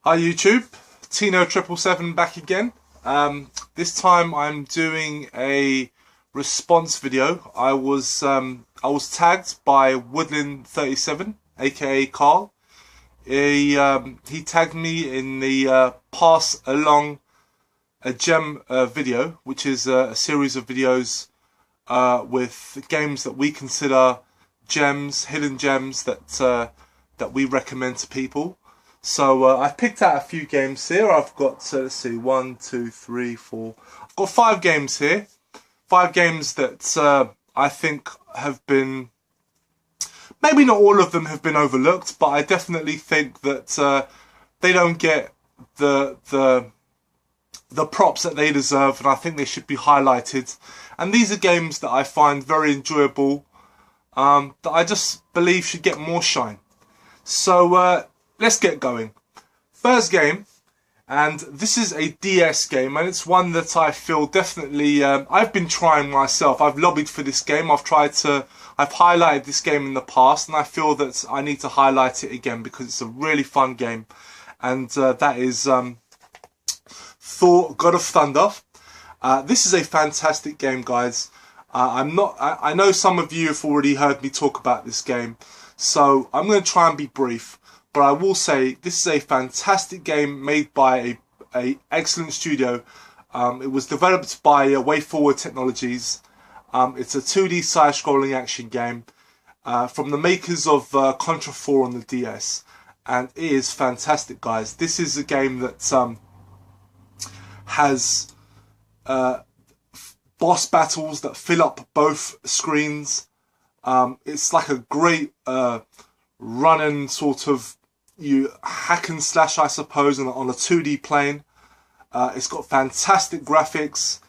Hi YouTube, Tino777 back again. This time I'm doing a response video. I was tagged by Woodlin 37, aka Carl. He tagged me in the pass along a gem video, which is a series of videos with games that we consider gems, hidden gems that we recommend to people. So I've picked out a few games here. I've got, let's see, 1, 2, 3, 4. I've got 5 games here. 5 games that I think have been, maybe not all of them have been overlooked, but I definitely think that they don't get the props that they deserve, and I think they should be highlighted. And these are games that I find very enjoyable, that I just believe should get more shine. So let's get going. First game, and this is a DS game, and it's one that I feel definitely, I've been trying myself. I've lobbied for this game. I've highlighted this game in the past, and I feel that I need to highlight it again because it's a really fun game. And that is Thor: God of Thunder. This is a fantastic game, guys. I know some of you have already heard me talk about this game, so I'm going to try and be brief. But I will say this is a fantastic game made by a excellent studio. It was developed by Way Forward Technologies. It's a 2D side-scrolling action game from the makers of Contra 4 on the DS, and it is fantastic, guys. This is a game that has boss battles that fill up both screens. It's like a great running sort of hack and slash, I suppose, on a 2D plane. It's got fantastic graphics.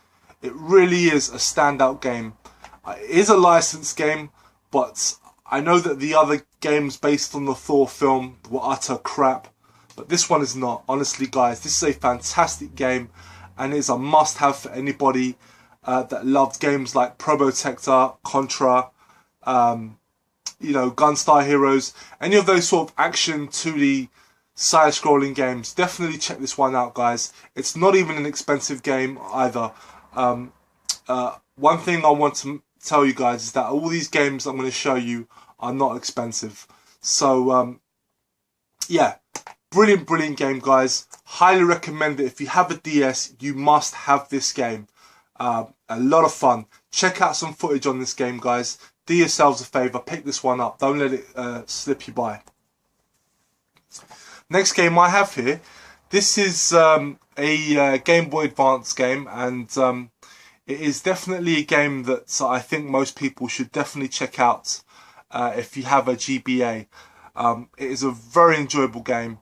It really is a standout game. It is a licensed game, but I know that the other games based on the Thor film were utter crap, but this one is not. Honestly, guys, this is a fantastic game, and it is a must-have for anybody that loved games like Probotector, Contra, Gunstar Heroes, any of those sort of action 2D side-scrolling games. Definitely check this one out, guys. It's not even an expensive game either. One thing I want to tell you guys is that all these games I'm going to show you are not expensive. So, yeah, brilliant game, guys. Highly recommend it. If you have a DS, you must have this game. A lot of fun. Check out some footage on this game, guys. Do yourselves a favour, pick this one up. Don't let it slip you by. Next game I have here. This is a Game Boy Advance game, and it is definitely a game that I think most people should definitely check out if you have a GBA. It is a very enjoyable game.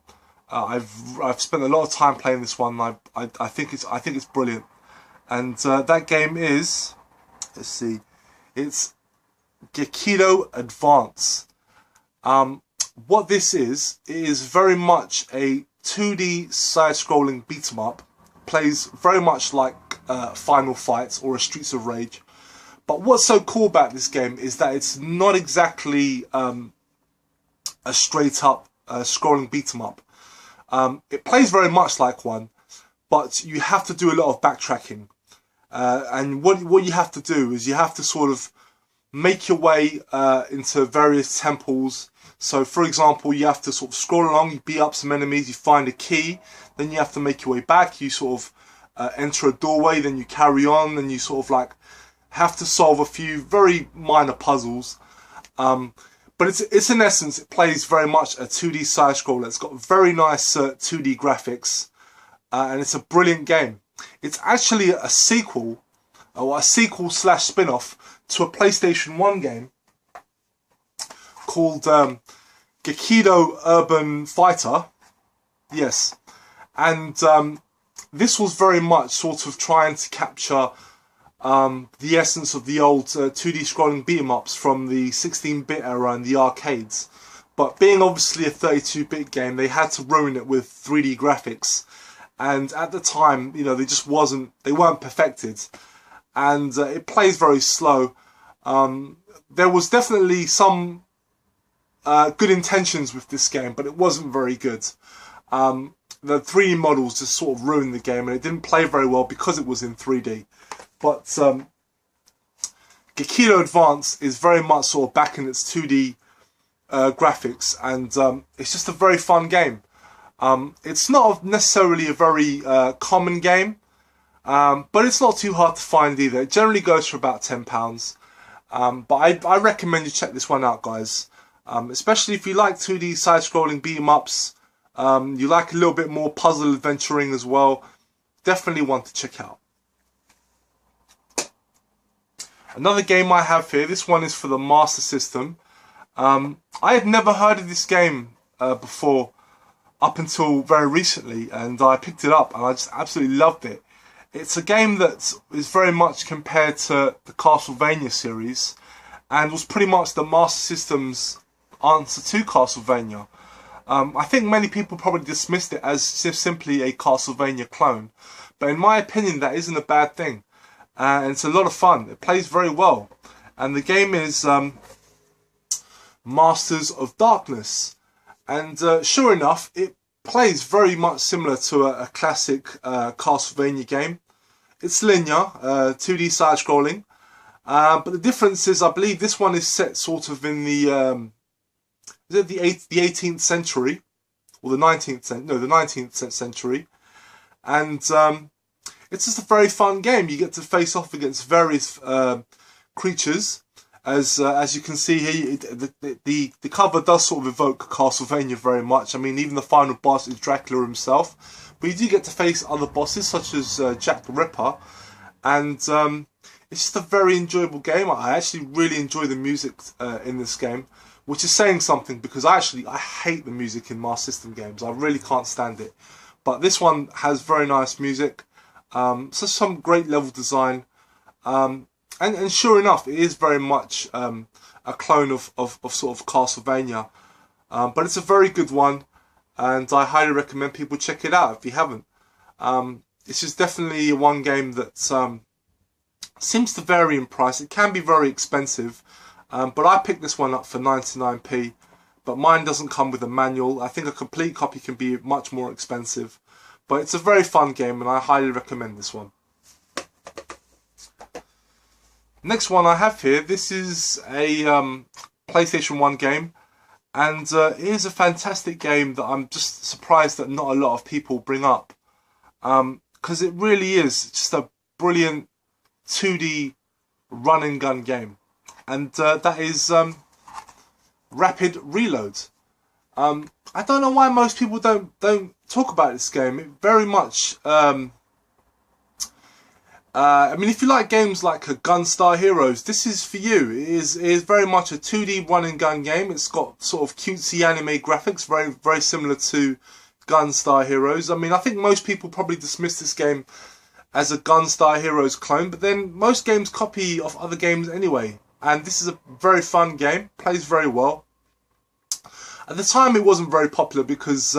I've spent a lot of time playing this one. I think it's brilliant. And that game is, let's see, it's Chiquito Advance. What this is, it is very much a 2D side-scrolling beat-em-up. Plays very much like Final Fight or a Streets of Rage. But what's so cool about this game is that it's not exactly a straight-up scrolling beat-em-up. It plays very much like one, but you have to do a lot of backtracking. And what you have to do is you have to sort of make your way into various temples. So, for example, you have to sort of scroll along, you beat up some enemies, you find a key, then you have to make your way back, you sort of enter a doorway, then you carry on, then you sort of like have to solve a few very minor puzzles. But it's in essence, it plays very much a 2D side-scroller. It's got very nice 2D graphics, and it's a brilliant game. It's actually a sequel, or a sequel slash spin-off to a PlayStation 1 game called Chiquito Urban Fighter. Yes. And this was very much sort of trying to capture the essence of the old 2D scrolling beat-em-ups from the 16-bit era and the arcades. But being obviously a 32-bit game, they had to ruin it with 3D graphics. And at the time, they just they weren't perfected. And it plays very slow. There was definitely some good intentions with this game, but it wasn't very good. the 3D models just sort of ruined the game, and it didn't play very well because it was in 3D. But Chiquito Advance is very much sort of back in its 2D graphics, and it's just a very fun game. It's not necessarily a very common game, but it's not too hard to find either. It generally goes for about £10. But I recommend you check this one out, guys. Especially if you like 2D side-scrolling beat-em-ups, you like a little bit more puzzle adventuring as well. Definitely one to check out. Another game I have here, this one is for the Master System. I had never heard of this game before, up until very recently, and I picked it up and I just absolutely loved it. It's a game that is very much compared to the Castlevania series, and was pretty much the Master System's answer to Castlevania. I think many people probably dismissed it as just simply a Castlevania clone, but in my opinion that isn't a bad thing. And it's a lot of fun. It plays very well, and the game is Masters of Darkness, and sure enough it plays very much similar to a classic Castlevania game. It's linear, 2D side scrolling, but the difference is I believe this one is set sort of in the is it the 18th century or the 19th century? No, the 19th century, and it's just a very fun game. You get to face off against various creatures. As you can see here, the cover does sort of evoke Castlevania very much. I mean, even the final boss is Dracula himself. But you do get to face other bosses, such as Jack the Ripper. And it's just a very enjoyable game. I actually really enjoy the music in this game, which is saying something, because I hate the music in Master System games. I really can't stand it. But this one has very nice music. So some great level design. And sure enough, it is very much a clone of sort of Castlevania. But it's a very good one, and I highly recommend people check it out if you haven't. It's just definitely one game that seems to vary in price. It can be very expensive, but I picked this one up for 99p. But mine doesn't come with a manual. I think a complete copy can be much more expensive. But it's a very fun game, and I highly recommend this one. Next one I have here, this is a PlayStation 1 game, and it is a fantastic game that I'm just surprised that not a lot of people bring up, because it really is just a brilliant 2D run and gun game, and that is Rapid Reload. I don't know why most people don't talk about this game. It very much I mean, if you like games like Gunstar Heroes, this is for you. It is very much a 2D run and gun game. It's got sort of cutesy anime graphics, very similar to Gunstar Heroes. I mean, I think most people probably dismiss this game as a Gunstar Heroes clone, but then most games copy off other games anyway. And this is a very fun game, plays very well. At the time it wasn't very popular because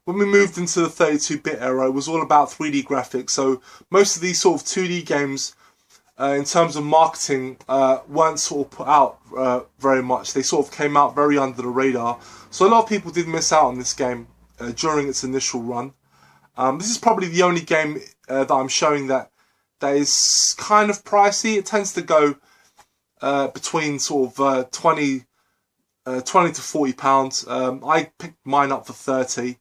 when we moved into the 32-bit era, it was all about 3D graphics. So most of these sort of 2D games, in terms of marketing, weren't sort of put out very much. They sort of came out very under the radar. So a lot of people did miss out on this game during its initial run. This is probably the only game that I'm showing that is kind of pricey. It tends to go between sort of 20 to £40. I picked mine up for 30.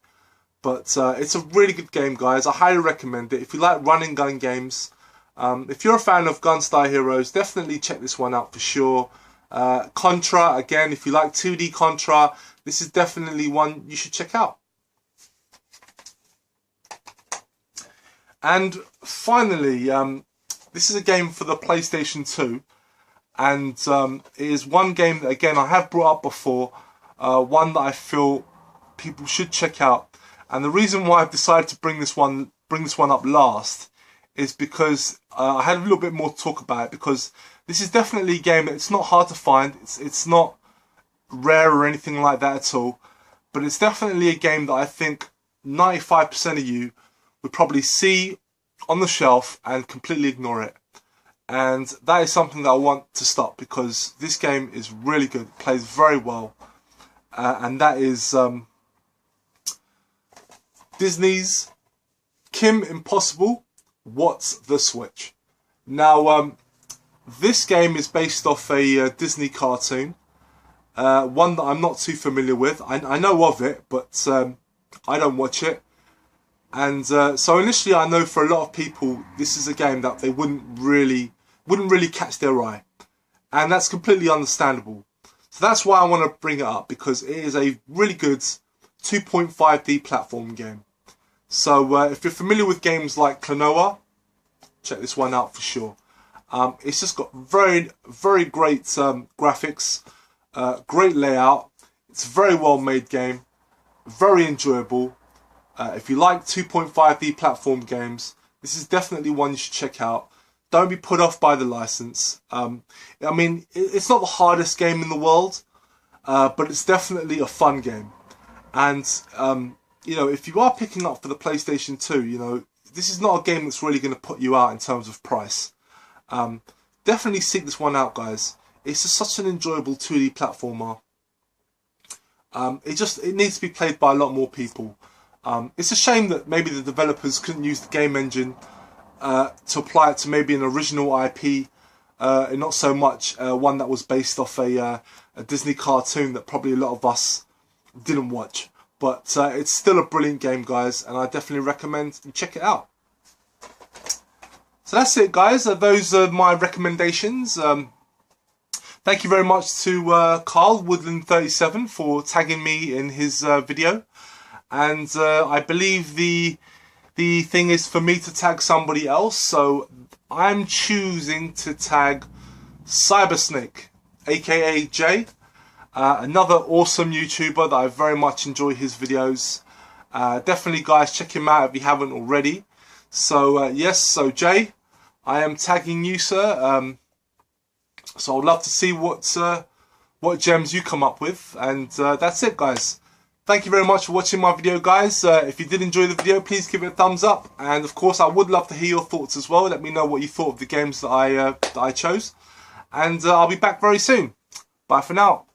But it's a really good game, guys. I highly recommend it. If you like run and gun games, if you're a fan of Gunstar Heroes, definitely check this one out for sure. Contra, again, if you like 2D Contra, this is definitely one you should check out. And finally, this is a game for the PlayStation 2. And it is one game that, again, I have brought up before. One that I feel people should check out. And the reason why I've decided to bring this one up last is because I had a little bit more to talk about it, because this is definitely a game that it's not hard to find. It's not rare or anything like that at all, but it's definitely a game that I think 95% of you would probably see on the shelf and completely ignore it. And that is something that I want to stop, because this game is really good. It plays very well, and that is Disney's Kim Impossible, What's the Switch? Now, this game is based off a Disney cartoon, one that I'm not too familiar with. I know of it, but I don't watch it. And so initially, I know for a lot of people, this is a game that they wouldn't really catch their eye, and that's completely understandable. So that's why I want to bring it up, because it is a really good 2.5D platform game. So if you're familiar with games like Klonoa, check this one out for sure. It's just got very great graphics, great layout. It's a very well made game, very enjoyable. If you like 2.5D platform games, this is definitely one you should check out. Don't be put off by the license. I mean, it's not the hardest game in the world, but it's definitely a fun game. And you know, if you are picking up for the PlayStation 2, you know, this is not a game that's really going to put you out in terms of price. Definitely seek this one out, guys. It's just such an enjoyable 2D platformer. It needs to be played by a lot more people. It's a shame that maybe the developers couldn't use the game engine to apply it to maybe an original IP, and not so much one that was based off a Disney cartoon that probably a lot of us didn't watch. But it's still a brilliant game, guys, and I definitely recommend you check it out. So that's it, guys. Those are my recommendations. Thank you very much to Carl Woodlin37 for tagging me in his video. And I believe the thing is for me to tag somebody else. So I'm choosing to tag Cybersnake, aka Jay. Another awesome YouTuber that I very much enjoy his videos. Definitely, guys, check him out if you haven't already. So yes, so Jay, I am tagging you, sir. So I'd love to see what gems you come up with. And that's it, guys. Thank you very much for watching my video, guys. If you did enjoy the video, please give it a thumbs up. And of course, I would love to hear your thoughts as well. Let me know what you thought of the games that I chose. And I'll be back very soon. Bye for now.